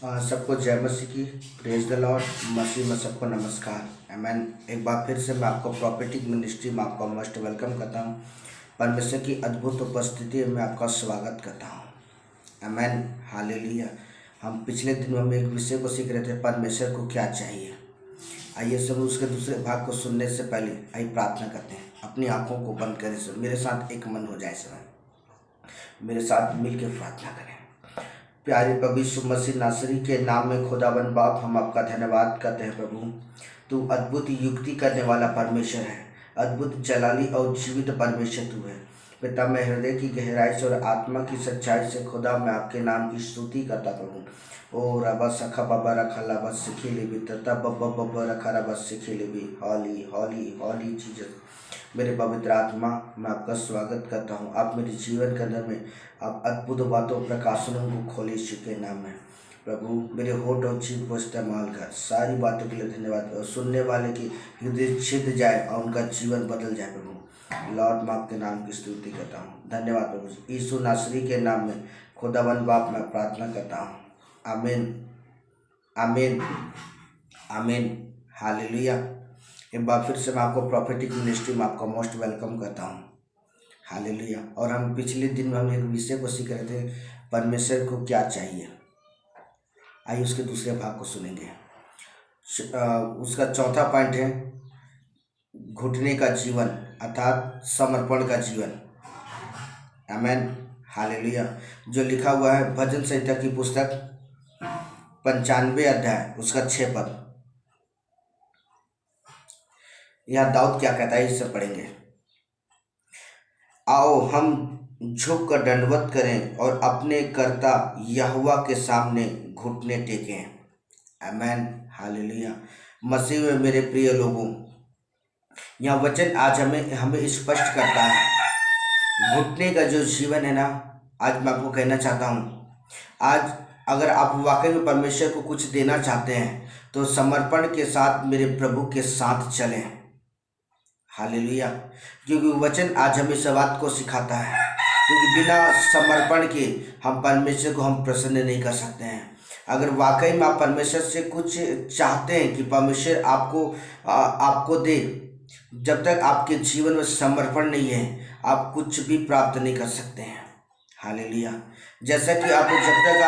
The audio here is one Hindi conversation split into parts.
सबको जय मसीह की। Praise the Lord. मसीह में सबको नमस्कार। आमेन। एक बार फिर से मैं आपको प्रॉफिटिक मिनिस्ट्री में आपका मस्ट वेलकम करता हूँ। परमेश्वर की अद्भुत उपस्थिति में आपका स्वागत करता हूँ। आमेन। हालेलुया। हम पिछले दिनों में एक विषय को सीख रहे थे, परमेश्वर को क्या चाहिए। आइए सब उसके दूसरे भाग को सुनने से पहले आइए प्रार्थना करते हैं। अपनी आंखों को बंद करें, सब मेरे साथ एक मन हो जाए। समय मेरे साथ मिलकर प्रार्थना करें। प्यारे प्रभु यीशु मसीह नासरी के नाम में खुदावन बाप, हम आपका धन्यवाद करते हैं। प्रभु, तू अद्भुत युक्ति करने वाला परमेश्वर है, अद्भुत जलाली और जीवित परमेश्वर तू है। पिता, मैं हृदय की गहराई से और आत्मा की सच्चाई से खुदा मैं आपके नाम की स्तुति करता प्रभु। ओ रबा सखा बाबा रखा लाबा सिखी लेबी तथा बब्बा बब्बा रखा रबा सिखी लेबी। हॉली हॉली हॉली जीसस। मेरे पवित्र आत्मा, मैं आपका स्वागत करता हूँ। आप मेरे जीवन के अंदर में आप अद्भुत बातों प्रकाशनों को खोले यीशु के नाम में। प्रभु, मेरे होठ और जीभ को इस्तेमाल कर। सारी बातों के लिए धन्यवाद। और सुनने वाले की हृदय छिद जाए और उनका जीवन बदल जाए। प्रभु लॉर्ड, मैं आपके नाम की स्तुति करता हूँ। धन्यवाद प्रभु। यीशु नासरी के नाम में खुदावन बाप मैं प्रार्थना करता हूँ। आमीन आमीन आमीन। हालेलुया। एक बार फिर से मैं आपको प्रॉफिटिक मिनिस्ट्री में आपका मोस्ट वेलकम करता हूँ। हालेलुया। और हम पिछले दिन में हम एक विषय को सीख रहे थे, परमेश्वर को क्या चाहिए। आइए उसके दूसरे भाग को सुनेंगे। उसका चौथा पॉइंट है घुटने का जीवन, अर्थात समर्पण का जीवन। आमेन। हालेलुया। जो लिखा हुआ है भजन संहिता की पुस्तक 95 अध्याय उसका 6 पद। यह दाऊद क्या कहता है, इससे पढ़ेंगे। आओ हम झुक कर दंडवत करें और अपने कर्ता यहोवा के सामने घुटने टेकें। आमेन। हालेलुया। मसीह में मेरे प्रिय लोगों, यह वचन आज हमें हमें स्पष्ट करता है घुटने का जो जीवन है ना। आज मैं आपको कहना चाहता हूँ, आज अगर आप वाकई में परमेश्वर को कुछ देना चाहते हैं तो समर्पण के साथ मेरे प्रभु के साथ चलें। हालेलुया। क्योंकि वचन आज हमें इस बात को सिखाता है, क्योंकि बिना समर्पण के हम परमेश्वर को हम प्रसन्न नहीं कर सकते हैं। अगर वाकई में आप परमेश्वर से कुछ चाहते हैं कि परमेश्वर आपको दे, जब तक आपके जीवन में समर्पण नहीं है आप कुछ भी प्राप्त नहीं कर सकते हैं। हालेलुया। जैसा कि आप जब तक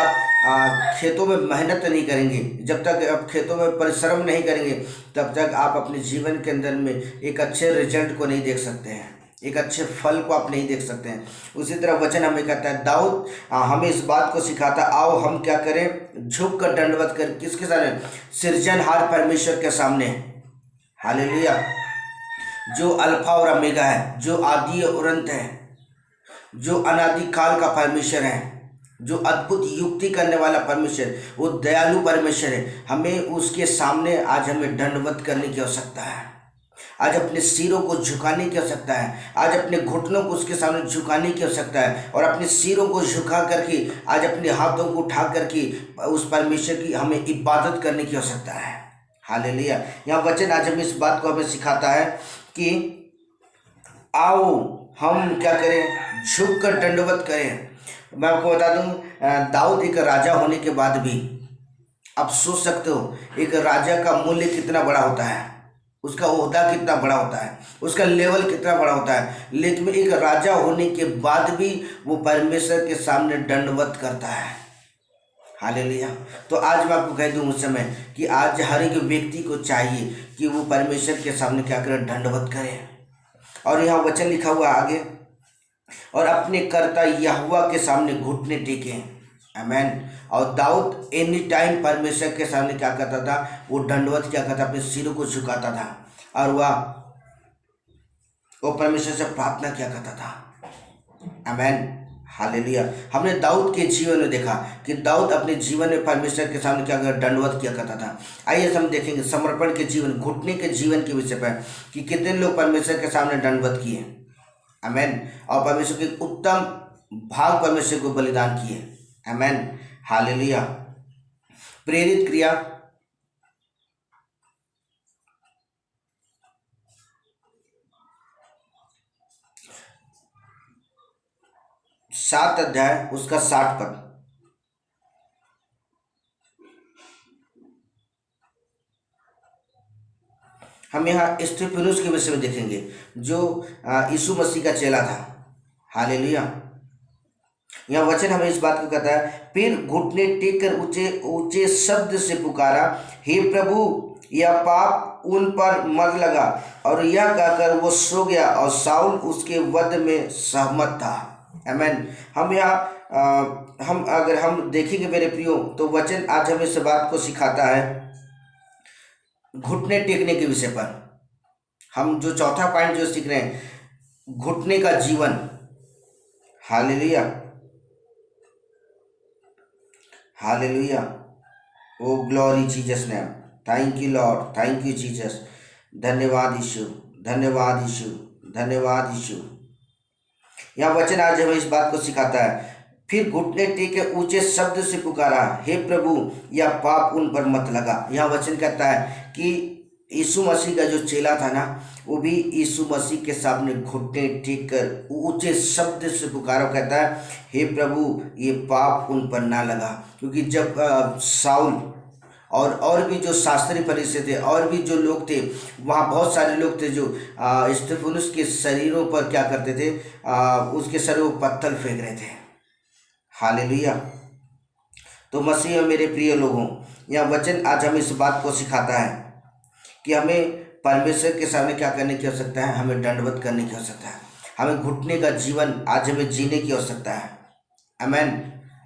आप खेतों में मेहनत नहीं करेंगे, जब तक आप खेतों में परिश्रम नहीं करेंगे, तब तक आप अपने जीवन के अंदर में एक अच्छे रिजल्ट को नहीं देख सकते हैं, एक अच्छे फल को आप नहीं देख सकते हैं। उसी तरह वचन हमें कहता है, दाऊद हमें इस बात को सिखाता, आओ हम क्या करें, झुक कर दंडवत कर। किसके सामने? सृजनहार परमेश्वर के सामने। हालेलुया। जो अल्फा और ओमेगा है, जो आदि और अंत है, जो अनादि काल का परमेश्वर है, जो अद्भुत युक्ति करने वाला परमेश्वर, वो दयालु परमेश्वर है। हमें उसके सामने आज हमें दंडवत करने की आवश्यकता है। आज अपने सिरों को झुकाने की आवश्यकता है। आज अपने घुटनों को उसके सामने झुकाने की आवश्यकता है और अपने सिरों को झुका करके आज अपने हाथों को उठा करके उस परमेश्वर की हमें इबादत करने की आवश्यकता है। हालेलुया। यहाँ वचन आज हमें इस बात को हमें सिखाता है कि आओ हम क्या करें, झुक कर दंडवत करें। मैं आपको बता दूं, दाऊद एक राजा होने के बाद भी, आप सोच सकते हो एक राजा का मूल्य कितना बड़ा होता है, उसका ओहदा कितना बड़ा होता है, उसका लेवल कितना बड़ा होता है। लेकिन एक राजा होने के बाद भी वो परमेश्वर के सामने दंडवत करता है। हालेलुया। तो आज मैं आपको कह दूं उस समय कि आज हर एक व्यक्ति को चाहिए कि वो परमेश्वर के सामने क्या करे, दंडवत करे। और यहाँ वचन लिखा हुआ आगे, और अपने कर्ता यहोवा के सामने घुटने टेके। आमेन। और दाऊद एनी टाइम परमेश्वर के सामने क्या करता था, वो दंडवत क्या करता, अपने सिरों को झुकाता था और वो परमेश्वर से प्रार्थना क्या करता था। आमेन। हालेलुया। हमने दाऊद के जीवन में देखा कि दाऊद अपने जीवन में परमेश्वर के सामने क्या कर दंडवत किया करता था। आइए हम देखेंगे समर्पण के जीवन, घुटने के जीवन के विषय पर कि कितने लोग परमेश्वर के सामने दंडवत किए। आमेन। और परमेश्वर के उत्तम भाग परमेश्वर को बलिदान किए। आमेन। हालेलुया। प्रेरित क्रिया 7 अध्याय उसका 60 पद। हम यहाँ स्तिफनुस के विषय में देखेंगे जो यीशु मसीह का चेला था। हालेलुया। यह वचन हमें इस बात को कहता है, फिर घुटने टेक कर ऊंचे ऊंचे शब्द से पुकारा, हे प्रभु यह पाप उन पर मत लगा। और यह कहकर वो सो गया और शाऊल उसके वध में सहमत था। आमीन। हम यहाँ अगर हम देखेंगे मेरे प्रियो, तो वचन आज हमें इस बात को सिखाता है घुटने टेकने के विषय पर। हम जो चौथा पॉइंट जो सीख रहे हैं, घुटने का जीवन। Hallelujah, hallelujah. O glory Jesus name. Thank you Lord, thank you Jesus. धन्यवाद यीशु, धन्यवाद यीशु, धन्यवाद यीशु। यह वचन आज हमें इस बात को सिखाता है, फिर घुटने टेके ऊंचे शब्द से पुकारा, हे प्रभु यह पाप उन पर मत लगा। यह वचन कहता है कि यीशु मसीह का जो चेला था ना, वो भी यीशु मसीह के सामने घुटने टेक कर ऊंचे शब्द से पुकारा, कहता है हे प्रभु ये पाप उन पर ना लगा। क्योंकि जब शाऊल और भी जो शास्त्री फरीसी थे और भी जो लोग थे, वहाँ बहुत सारे लोग थे जो स्तिफनुस के शरीरों पर क्या करते थे, उसके शरीरों पर पत्थर फेंक रहे थे। हालेलुया। तो मसीह में मेरे प्रिय लोगों, यह वचन आज हमें इस बात को सिखाता है कि हमें परमेश्वर के सामने क्या करने की आवश्यकता है, हमें दंडवत करने की आवश्यकता है, हमें घुटने का जीवन आज हमें जीने की आवश्यकता है। आमीन।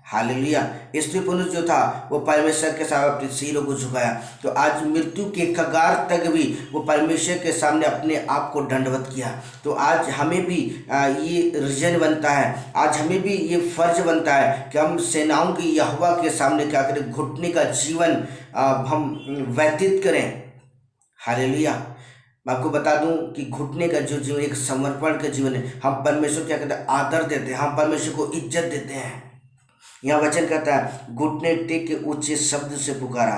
हालेलुया। स्तिफनुस जो था वो परमेश्वर के सामने अपने सिरों को झुकाया, तो आज मृत्यु के कगार तक भी वो परमेश्वर के सामने अपने आप को दंडवत किया। तो आज हमें भी ये रीजन बनता है, आज हमें भी ये फर्ज बनता है कि हम सेनाओं की यहोवा के सामने क्या करें, घुटने का जीवन हम व्यतीत करें। हालेलुया। मैं आपको बता दूं कि घुटने का जो जीवन एक समर्पण का जीवन है। हम परमेश्वर क्या कहते हैं, आदर देते हैं, हम परमेश्वर को इज्जत देते हैं। यह वचन कहता है घुटने टेक के ऊंचे शब्द से पुकारा।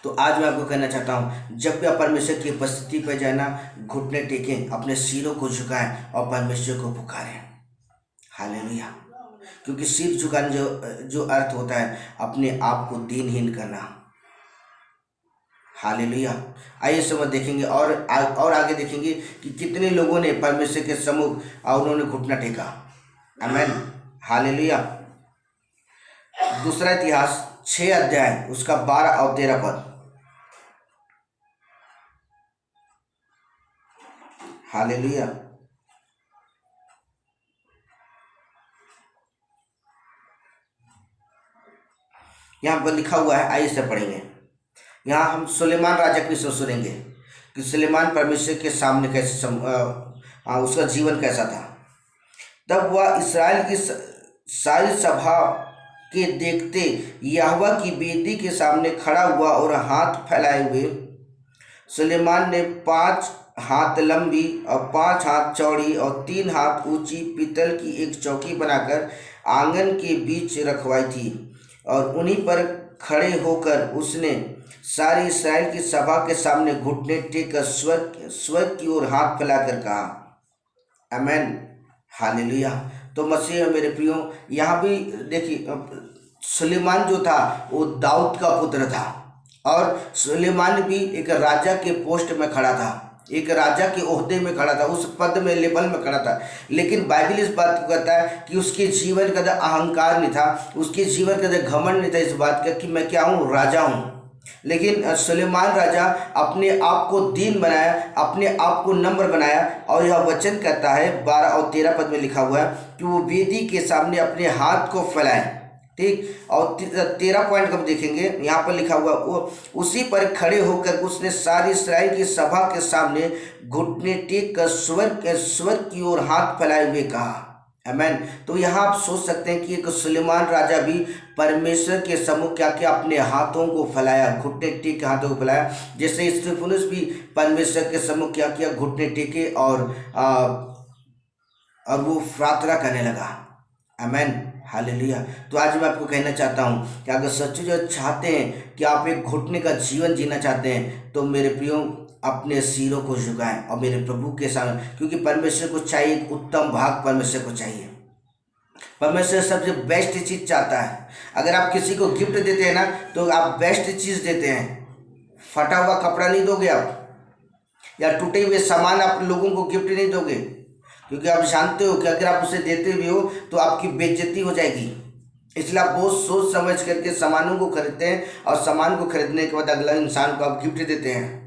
तो आज मैं आपको कहना चाहता हूँ, जब भी आप परमेश्वर की उपस्थिति पर जाए ना, घुटने टेकें, अपने सिरों को झुकाएं और परमेश्वर को पुकारें। हालेलुया। क्योंकि सिर झुकाने जो अर्थ होता है अपने आप को दीनहीन करना। हालेलुया। आइए समझ देखेंगे और आगे देखेंगे कि कितने लोगों ने परमेश्वर के सम्मुख उन्होंने घुटना टेका। आमीन। हालेलुया। दूसरा इतिहास 6 अध्याय उसका 12 और 13 पद। हालेलुया। यहाँ पर लिखा हुआ है, आइए से पढ़ेंगे। यहाँ हम सुलेमान राजा की सुनेंगे कि सुलेमान परमेश्वर के सामने कैसे उसका जीवन कैसा था। तब वह इस्राएल की सारी सभा के देखते यहोवा की वेदी के सामने खड़ा हुआ और हाथ फैलाए हुए। सुलेमान ने 5 हाथ लंबी और 5 हाथ चौड़ी और 3 हाथ ऊंची पीतल की एक चौकी बनाकर आंगन के बीच रखवाई थी, और उन्हीं पर खड़े होकर उसने सारी इस्राएल की सभा के सामने घुटने टेक कर स्वर्ग की ओर हाथ फैलाकर कहा, आमीन। हालेलुया। तो मसीह मेरे प्रियो, यहाँ भी देखिए, सुलेमान जो था वो दाऊद का पुत्र था, और सुलेमान भी एक राजा के पोस्ट में खड़ा था, एक राजा के ओहदे में खड़ा था, उस पद में लेवल में खड़ा था। लेकिन बाइबल इस बात को कहता है कि उसके जीवन का अहंकार नहीं था, उसके जीवन का घमंड नहीं था इस बात का कि मैं क्या हूँ, राजा हूँ। लेकिन सुलेमान राजा अपने आप को दीन बनाया, अपने आप को नम्र बनाया, और यह वचन कहता है 12 और 13 पद में लिखा हुआ है कि वो वेदी के सामने अपने हाथ को फैलाए। ठीक। और 13 पॉइंट हम देखेंगे, यहाँ पर लिखा हुआ, वो उसी पर खड़े होकर उसने सारी इस्राएल की सभा के सामने घुटने टेक कर स्वर्ग की ओर हाथ फैलाए हुए कहा, आमीन। तो यहाँ आप सोच सकते हैं कि एक सुलेमान राजा भी परमेश्वर के सम्मुख क्या किया, अपने हाथों को फैलाया, घुटने टेक के हाथों को फैलाया। जैसे स्तिफनुस भी परमेश्वर के सम्मुख क्या किया, घुटने टेके और वो प्रार्थना करने लगा, आमीन। हालेलुया। तो आज मैं आपको कहना चाहता हूँ कि अगर सच्चे चाहते हैं कि आप एक घुटने का जीवन जीना चाहते हैं, तो मेरे प्रियो अपने सिरों को झुकाएं और मेरे प्रभु के सामने, क्योंकि परमेश्वर को चाहिए एक उत्तम भाग, परमेश्वर को चाहिए। परमेश्वर सबसे बेस्ट चीज़ चाहता है। अगर आप किसी को गिफ्ट देते हैं ना, तो आप बेस्ट चीज़ देते हैं, फटा हुआ कपड़ा नहीं दोगे आप, या टूटे हुए सामान आप लोगों को गिफ्ट नहीं दोगे, क्योंकि आप जानते हो कि अगर आप उसे देते भी हो तो आपकी बेइज्जती हो जाएगी। इसलिए आप बहुत सोच समझ करके सामानों को खरीदते हैं और सामान को खरीदने के बाद अगला इंसान को आप गिफ्ट देते हैं।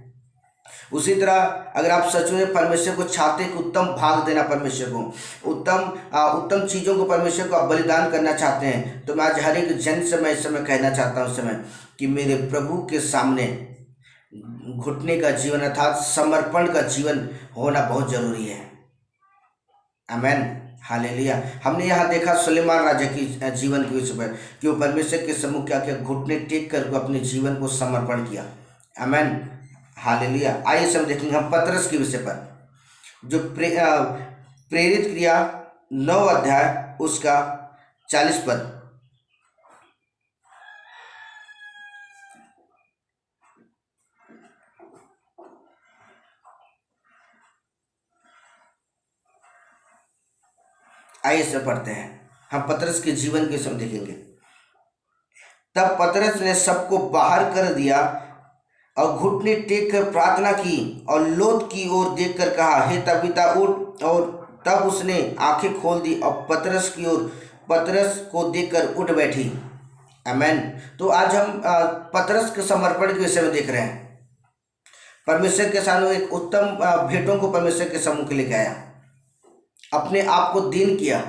उसी तरह अगर आप सच में परमेश्वर को चाहते हैं कि उत्तम भाग देना परमेश्वर को, उत्तम चीज़ों को परमेश्वर को आप बलिदान करना चाहते हैं, तो मैं आज हर एक जन से मैं इस समय कहना चाहता हूँ इस समय कि मेरे प्रभु के सामने घुटने का जीवन अर्थात समर्पण का जीवन होना बहुत जरूरी है। आमेन, हालेलुया। हमने यहाँ देखा सुलेमान राजा की जीवन के विषय पर कि वो परमेश्वर के सम्मुख क्या किया, घुटने टेक कर अपने जीवन को समर्पण किया। आमेन, हालेलुया। आइए सब देखेंगे हम पतरस के विषय पर, जो प्रेरित क्रिया 9 अध्याय उसका 40 पद। आइए सब पढ़ते हैं, हम पतरस के जीवन के सब देखेंगे। तब पतरस ने सबको बाहर कर दिया और घुटने टेक कर प्रार्थना की और लोथ की ओर देखकर कहा, हे तबीता उठ। और तब उसने आंखें खोल दी और पतरस को देखकर उठ बैठी। आमेन। तो आज हम पतरस के समर्पण के विषय में देख रहे हैं। परमेश्वर के सामने एक उत्तम भेंटों को परमेश्वर के सम्मुख लेके आया, अपने आप को दीन किया।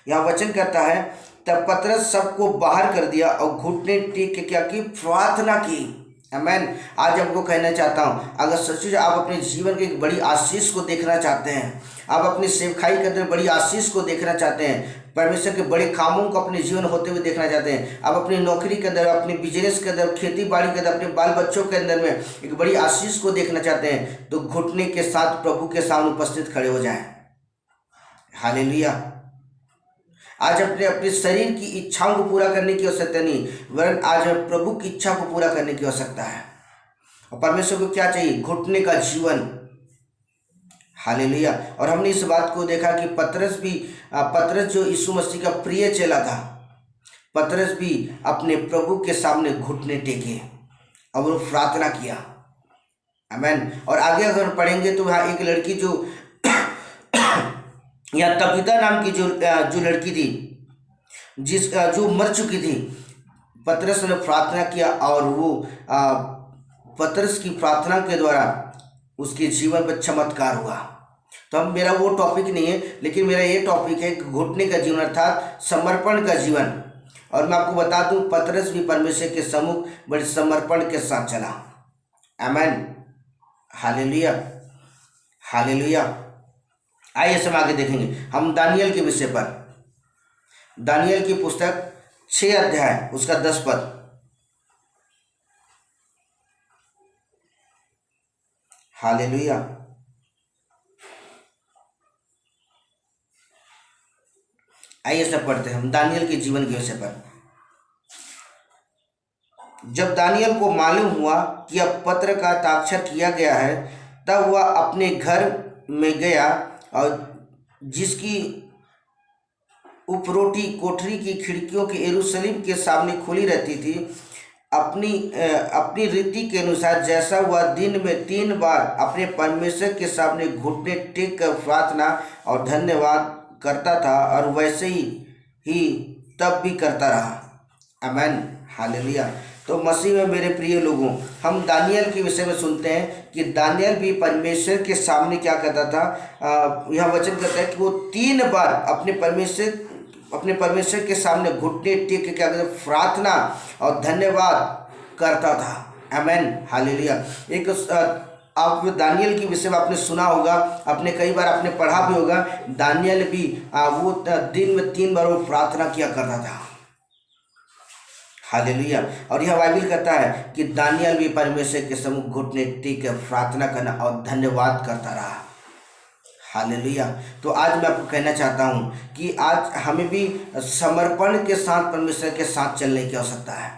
यहाँ वचन कहता है, तब पतरस सबको बाहर कर दिया और घुटने टेक के क्या की, प्रार्थना की। आमेन। आज आपको कहना चाहता हूँ, अगर सचमुच आप अपने जीवन की एक बड़ी आशीष को देखना चाहते हैं, आप अपनी सेवकाई के अंदर बड़ी आशीष को देखना चाहते हैं, परमेश्वर के बड़े कामों को अपने जीवन होते हुए देखना चाहते हैं, आप अपनी नौकरी के अंदर, अपने बिजनेस के अंदर, खेती बाड़ी के अंदर, अपने बाल बच्चों के अंदर में एक बड़ी आशीष को देखना चाहते हैं, तो घुटने के साथ प्रभु के सामने उपस्थित खड़े हो जाएं। हालेलुया। आज अपने अपने शरीर की इच्छाओं को पूरा करने की आवश्यकता नहीं, वरन आज प्रभु की इच्छा को पूरा करने की आवश्यकता है। और परमेश्वर को क्या चाहिए? घुटने का जीवन। हालेलुया। और हमने इस बात को देखा कि पतरस जो यीशु मसीह का प्रिय चेला था, पतरस भी अपने प्रभु के सामने घुटने टेके और वो प्रार्थना किया। आमेन। और आगे अगर पढ़ेंगे तो यहाँ एक लड़की जो या तबीता नाम की जो लड़की थी, जो मर चुकी थी, पतरस ने प्रार्थना किया और वो पतरस की प्रार्थना के द्वारा उसके जीवन पर चमत्कार हुआ। तो अब मेरा वो टॉपिक नहीं है, लेकिन मेरा ये टॉपिक है घुटने का जीवन अर्थात समर्पण का जीवन। और मैं आपको बता दूं, पतरस भी परमेश्वर के सम्मुख बड़े समर्पण के साथ चला। आमेन, हालेलुया, हालेलुया। आइए सब आगे देखेंगे हम दानियल के विषय पर। दानियल की पुस्तक 6 अध्याय उसका 10 पद। हालेलुया। आइए सब पढ़ते हैं हम दानियल के जीवन के विषय पर। जब दानियल को मालूम हुआ कि अब पत्र का हस्ताक्षर किया गया है, तब वह अपने घर में गया और जिसकी उपरोटी कोठरी की खिड़कियों के यरूशलेम के सामने खुली रहती थी, अपनी रीति के अनुसार जैसा वह दिन में 3 बार अपने परमेश्वर के सामने घुटने टेक कर प्रार्थना और धन्यवाद करता था, और वैसे ही तब भी करता रहा। आमेन, हालेलुया। तो मसीह में मेरे प्रिय लोगों, हम दानियल के विषय में सुनते हैं कि दानियल भी परमेश्वर के सामने क्या करता था। यह वचन कहता है कि वो 3 बार अपने परमेश्वर के सामने घुटने टेक के क्या करता, प्रार्थना और धन्यवाद करता था। आमेन, हालेलुया। एक आप दानियल के विषय में आपने सुना होगा, आपने कई बार आपने पढ़ा भी होगा। दानियल भी वो दिन में 3 बार वो प्रार्थना किया करता था। हालेलुया। और यह बाइबल कहता है कि दानियल भी परमेश्वर के सम्मुख घुटने टेक कर प्रार्थना करना और धन्यवाद करता रहा। हालेलुया। तो आज मैं आपको कहना चाहता हूँ कि आज हमें भी समर्पण के साथ परमेश्वर के साथ चलने की आवश्यकता है।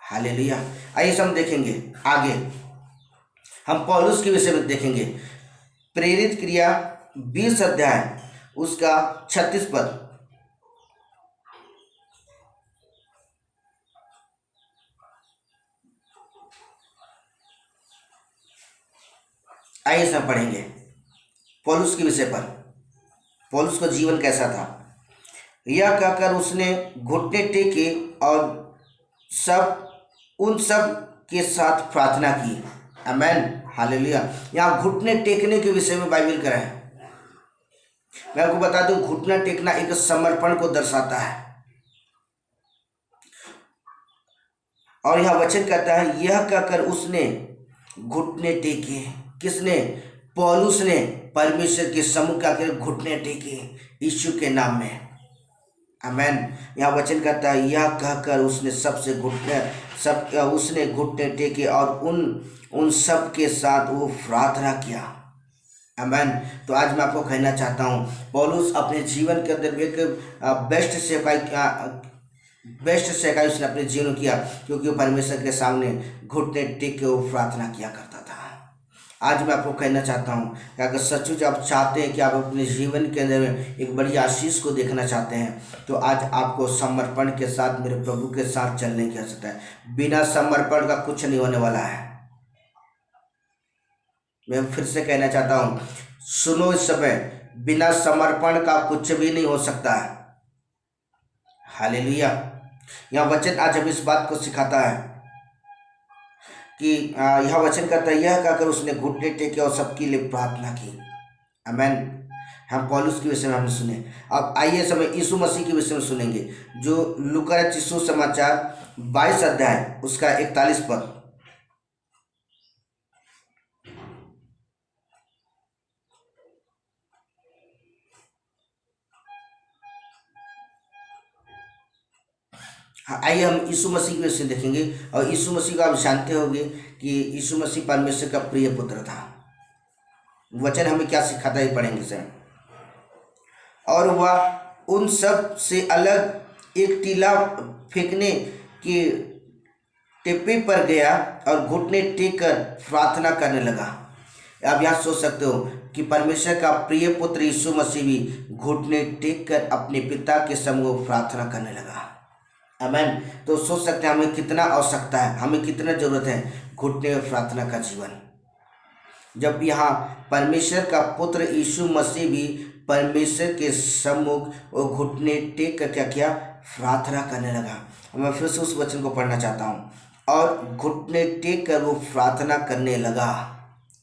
हालेलुया। आइए हम देखेंगे आगे, हम पौलुस के विषय में देखेंगे। प्रेरित क्रिया 20 अध्याय उसका 36 पद। आइए सब पढ़ेंगे पौलुस के विषय पर। पौलुस का जीवन कैसा था, यह कहकर उसने घुटने टेके और सब उन सब के साथ प्रार्थना की। आमेन, हालेलुया। यहाँ घुटने टेकने के विषय में बाइबल कह रहा है। मैं आपको बता दूं, घुटना टेकना एक समर्पण को दर्शाता है। और यह वचन कहता है, यह कहकर उसने घुटने टेके। किसने? पौलुस ने परमेश्वर के सम्मुख आकर घुटने टेके यीशु के नाम में। आमेन। यह वचन कहता है, यह कहकर उसने उसने घुटने टेके और उन सब के साथ वो प्रार्थना किया। आमेन। तो आज मैं आपको कहना चाहता हूँ, पौलुस अपने जीवन के अंदर एक बेस्ट सेवकाई उसने अपने जीवन किया, क्योंकि वो परमेश्वर के सामने घुटने टेक के वो प्रार्थना किया करता था। आज मैं आपको कहना चाहता हूँ कि अगर सचमुच आप चाहते हैं कि आप अपने जीवन के अंदर में एक बड़ी आशीष को देखना चाहते हैं, तो आज आपको समर्पण के साथ मेरे प्रभु के साथ चलने की आवश्यकता है। बिना समर्पण का कुछ नहीं होने वाला है। मैं फिर से कहना चाहता हूँ, सुनो इस समय, बिना समर्पण का कुछ भी नहीं हो सकता है। हालेलुया। यह वचन आज हमें इस बात को सिखाता है कि यह वचन कहता है, यह कहकर उसने घुटने टेके और सबके लिए प्रार्थना की। आमेन। हम पौलुस के विषय में हमने सुने। अब आइए समय यीशु मसीह के विषय में सुनेंगे, जो लूका रचित सुसमाचार 22 अध्याय उसका 41 पद। हाँ, आइए हम यीशु मसीह के विषय देखेंगे। और यीशु मसीह को आप जानते होंगे कि यीशु मसीह परमेश्वर का प्रिय पुत्र था। वचन हमें क्या सिखाता है पढ़ेंगे सर। और वह उन सब से अलग एक टीला फेंकने के टेपे पर गया और घुटने टेक कर प्रार्थना करने लगा। आप यहाँ सोच सकते हो कि परमेश्वर का प्रिय पुत्र यीशु मसीह भी घुटने टेक कर अपने पिता के सम्मुख प्रार्थना करने लगा। आमेन। तो सोच सकते हैं हमें कितना आवश्यकता है, हमें कितना जरूरत है घुटने में प्रार्थना का जीवन। जब यहाँ परमेश्वर का पुत्र यीशु मसीह भी परमेश्वर के सम्मुख वो घुटने टेक कर क्या किया? प्रार्थना करने लगा। मैं फिर से उस वचन को पढ़ना चाहता हूँ। और घुटने टेक कर वो प्रार्थना करने लगा।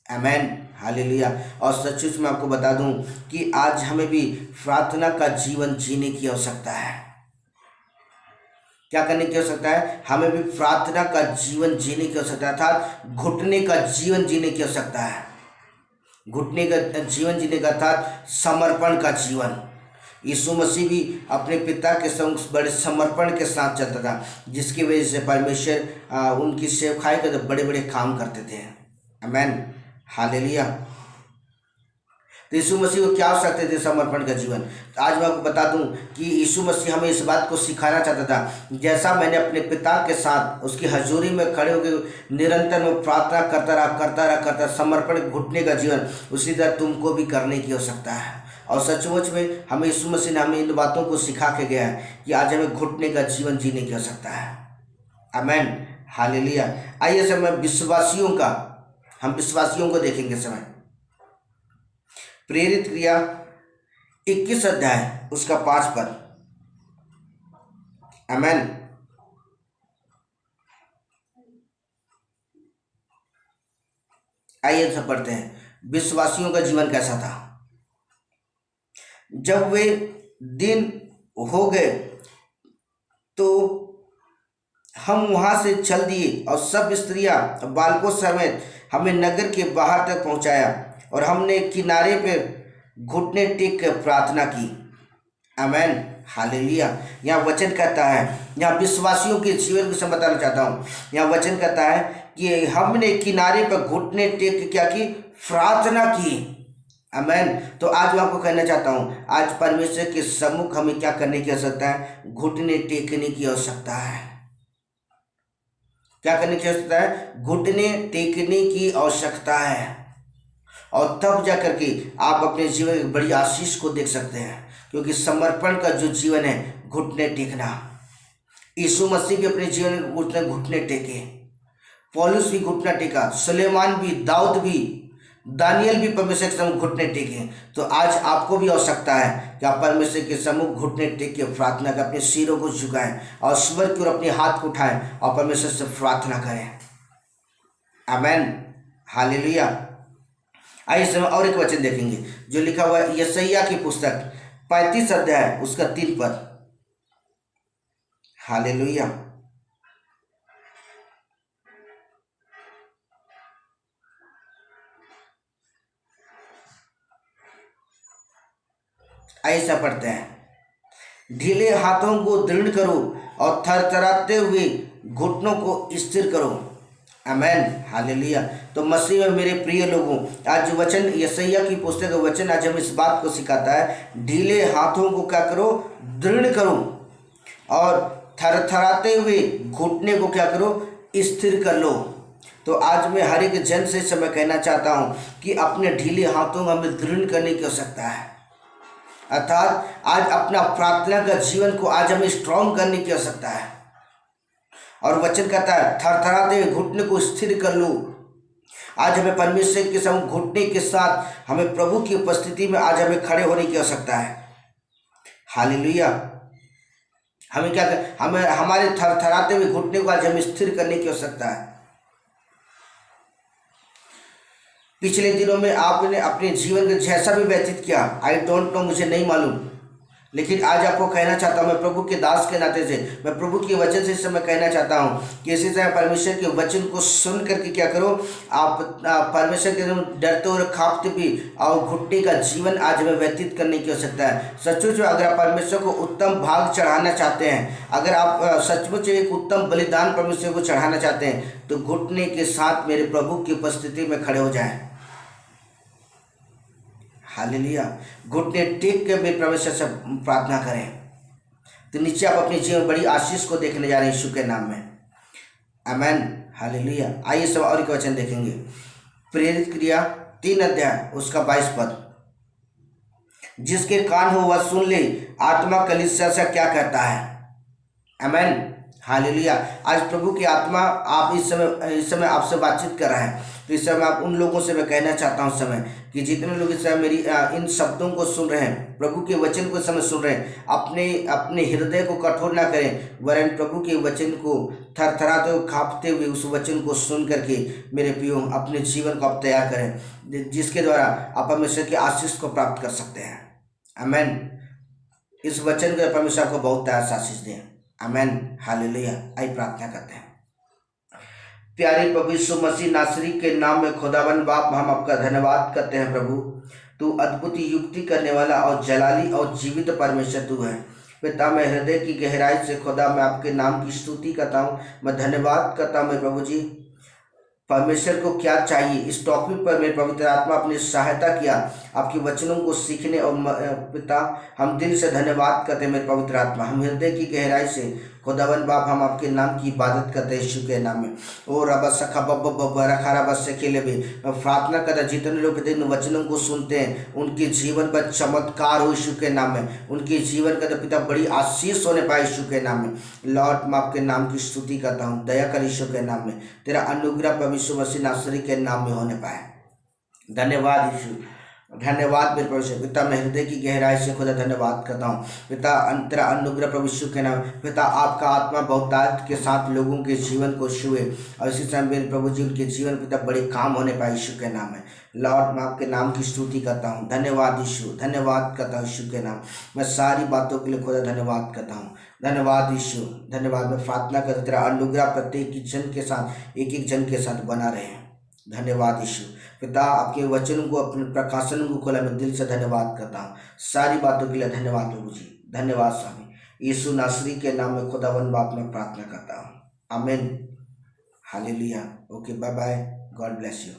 आमेन, हालेलुया। और सचमुच मैं आपको बता दूं कि आज हमें भी प्रार्थना का जीवन जीने की आवश्यकता है। क्या करने की आवश्यकता है? हमें भी प्रार्थना का जीवन जीने की आवश्यकता है, अर्थात घुटने का जीवन जीने की आवश्यकता है। घुटने का जीवन जीने का अर्थात समर्पण का जीवन। यीशु मसीह भी अपने पिता के संग बड़े समर्पण के साथ चलता था, जिसकी वजह से परमेश्वर उनकी सेवकाई के बड़े बड़े काम करते थे। आमेन, हालेलुया। तो यीशु मसीह को क्या हो सकते थे? समर्पण का जीवन। तो आज मैं आपको बता दूं कि यीशु मसीह हमें इस बात को सिखाना चाहता था, जैसा मैंने अपने पिता के साथ उसकी हजूरी में खड़े होकर निरंतर में प्रार्थना करता समर्पण घुटने का जीवन, उसी तरह तुमको भी करने की आवश्यकता है। और सचमुच में हमें यीशु मसीह ने हमें इन बातों को सिखा के गया है कि आज हमें घुटने का जीवन जीने की आवश्यकता है। आमेन, हालेलुया। आइए समय हम विश्वासियों को देखेंगे। समय प्रेरित क्रिया 21 अध्याय उसका 5 पद। आमेन। आइए सब पढ़ते हैं, विश्वासियों का जीवन कैसा था। जब वे दिन हो गए तो हम वहां से चल दिए और सब स्त्रियां बालकों समेत हमें नगर के बाहर तक पहुंचाया और हमने किनारे पर घुटने टेक कर प्रार्थना की। आमेन, हालेलुया। यहाँ वचन कहता है, यहाँ विश्वासियों के जीवन को बताना चाहता हूँ। यहाँ वचन कहता है कि हमने किनारे पर घुटने टेक के क्या की? प्रार्थना की। आमेन। तो आज मैं आपको कहना चाहता हूँ, आज परमेश्वर के सम्मुख हमें क्या करने की आवश्यकता है? घुटने टेकने की आवश्यकता है। क्या करने की आवश्यकता है? घुटने टेकने की आवश्यकता है। और तब जा करके आप अपने जीवन में बड़ी आशीष को देख सकते हैं, क्योंकि समर्पण का जो जीवन है, घुटने टेकना। यीशु मसीह भी अपने जीवन में घुटने टेके, पौलुस भी घुटना टेका, सुलेमान भी, दाऊद भी, दानियल भी परमेश्वर के सम्मुख घुटने टेके। तो आज आपको भी आवश्यकता है कि आप परमेश्वर के सम्मुख घुटने टेक के प्रार्थना करें, अपने सिरों को झुकाएं और स्वर की ओर अपने हाथ को उठाएं और परमेश्वर से प्रार्थना करें। आमेन, हालेलुया। आइए समय और एक वचन देखेंगे जो लिखा हुआ है यशायाह की पुस्तक 35 अध्याय उसका 3 पद। हालेलुया। ऐसा पढ़ते हैं, ढीले हाथों को दृढ़ करो और थरथराते हुए घुटनों को स्थिर करो। आमेन, हालेलुया। तो मसीह में मेरे प्रिय लोगों, आज जो वचन यशायाह की पुस्तक का वचन आज हमें इस बात को सिखाता है, ढीले हाथों को क्या करो, दृढ़ करो और थरथराते हुए घुटने को क्या करो, स्थिर कर लो। तो आज मैं हर एक जन से समय कहना चाहता हूँ कि अपने ढीले हाथों को हमें दृढ़ करने की आवश्यकता है। अर्थात आज अपना प्रार्थना का जीवन को आज हमें स्ट्रॉन्ग करने की आवश्यकता है। और वचन कहता है थरथराते हुए घुटने को स्थिर कर लो। आज हमें परमेश्वर के सामने घुटने के साथ हमें प्रभु की उपस्थिति में आज हमें खड़े होने की आवश्यकता है। हालेलुया। हमें क्या कर, हमें हमारे थरथराते हुए घुटने को आज हमें स्थिर करने की आवश्यकता है। पिछले दिनों में आपने अपने जीवन का जैसा भी व्यतीत किया, आई डोंट नो, मुझे नहीं मालूम, लेकिन आज आपको कहना चाहता हूँ, मैं प्रभु के दास के नाते से, मैं प्रभु के वचन से इस समय कहना चाहता हूँ कि इसी तरह परमेश्वर के वचन को सुन करके क्या करो, आप परमेश्वर के डरते और खापते भी और घुटने का जीवन आज हमें व्यतीत करने की आवश्यकता है। सचमुच में अगर आप परमेश्वर को उत्तम भाग चढ़ाना चाहते हैं, अगर आप सचमुच एक उत्तम बलिदान परमेश्वर को चढ़ाना चाहते हैं, तो घुटने के साथ मेरे प्रभु की उपस्थिति में खड़े हो जाएं। हालेलुया। घुटने टेक के में परमेश्वर से प्रार्थना करें। तो नीचे आप अपने जीवन में बड़ी आशीष को देखने जा रहे हैं यीशु के नाम में। आमेन, हालेलुया। आइए सब और एक वचन देखेंगे, प्रेरित क्रिया 3 अध्याय उसका 22 पद। जिसके कान हो वह सुन ले, आत्मा कलीसिया से क्या कहता है। आमेन, हालेलुया। आज प्रभु की आत्मा आप इस समय आपसे बातचीत कर रहा है। तो इस समय आप उन लोगों से मैं कहना चाहता हूँ समय कि जितने लोग इस समय मेरी इन शब्दों को सुन रहे हैं, प्रभु के वचन को इस समय सुन रहे हैं, अपने हृदय को कठोर ना करें, वरन प्रभु के वचन को थरथराते हुए कांपते हुए उस वचन को सुन करके मेरे प्रियो अपने जीवन को आप तैयार करें, जिसके द्वारा आप परमेश्वर की आशीष को प्राप्त कर सकते हैं। आमेन। इस वचन को परमेश्वर आपको बहुत तैयार आशीष दें। आमेन, हालेलुया। आइए प्रार्थना करते हैं। प्यारे प्रभु यीशु मसीह नासरी के नाम में खुदावन बाप हम आपका धन्यवाद करते हैं। प्रभु तू अद्भुत युक्ति करने वाला और जलाली और जीवित परमेश्वर तू है। पिता मैं हृदय की गहराई से खुदा मैं आपके नाम की स्तुति करता हूँ, मैं धन्यवाद करता हूँ। मैं प्रभु जी परमेश्वर को क्या चाहिए इस टॉपिक पर मेरे पवित्र आत्मा अपनी सहायता किया आपके वचनों को सीखने। और पिता हम दिल से धन्यवाद करते हैं मेरे पवित्र आत्मा, हम हृदय की गहराई से खुदावन बाप हम आपके नाम की इबादत करते हैं यीशु के नाम में। ओ रबा सखा बब रखा रबा से खेले भी मैं प्रार्थना करता जितने लोग इन वचनों को सुनते हैं उनके जीवन पर चमत्कार हो यीशु के नाम में, उनके जीवन का पिता बड़ी आशीष होने पाए यीशु के नाम में। लॉर्ड मैं आपके नाम की स्तुति करता हूँ, दया कर यीशु के नाम में, तेरा अनुग्रह प्रभु यीशु मसीह नासरी के नाम में होने पाए। धन्यवाद यीशु, धन्यवाद मेरे परमेश्वर पिता, मैं हृदय की गहराई से खुदा धन्यवाद करता हूँ पिता, तेरा अनुग्रह प्रभु यीशु के नाम पिता, आपका आत्मा बहुतायत के साथ लोगों के जीवन को छुए और इसी समय मेरे प्रभु जी उनके जीवन पिता बड़े काम होने पाए यीशु के नाम में। लॉर्ड मैं आपके नाम की स्तुति करता हूँ, धन्यवाद यीशु, धन्यवाद करता हूँ यीशु के नाम, मैं सारी बातों के लिए खुदा धन्यवाद करता हूँ। धन्यवाद यीशु, धन्यवाद। मैं प्रार्थना करता तेरा अनुग्रह प्रत्येक जन के साथ एक एक जन के साथ बना रहे। धन्यवाद यीशु पिता, आपके वचनों को अपने प्रकाशन को खोला, मैं दिल से धन्यवाद करता हूँ। सारी बातों के लिए धन्यवाद प्रभु जी, धन्यवाद स्वामी। यीशु नासरी के नाम में खुदावन बाप में प्रार्थना करता हूँ। आमीन, hallelujah. Okay, bye bye, God bless you.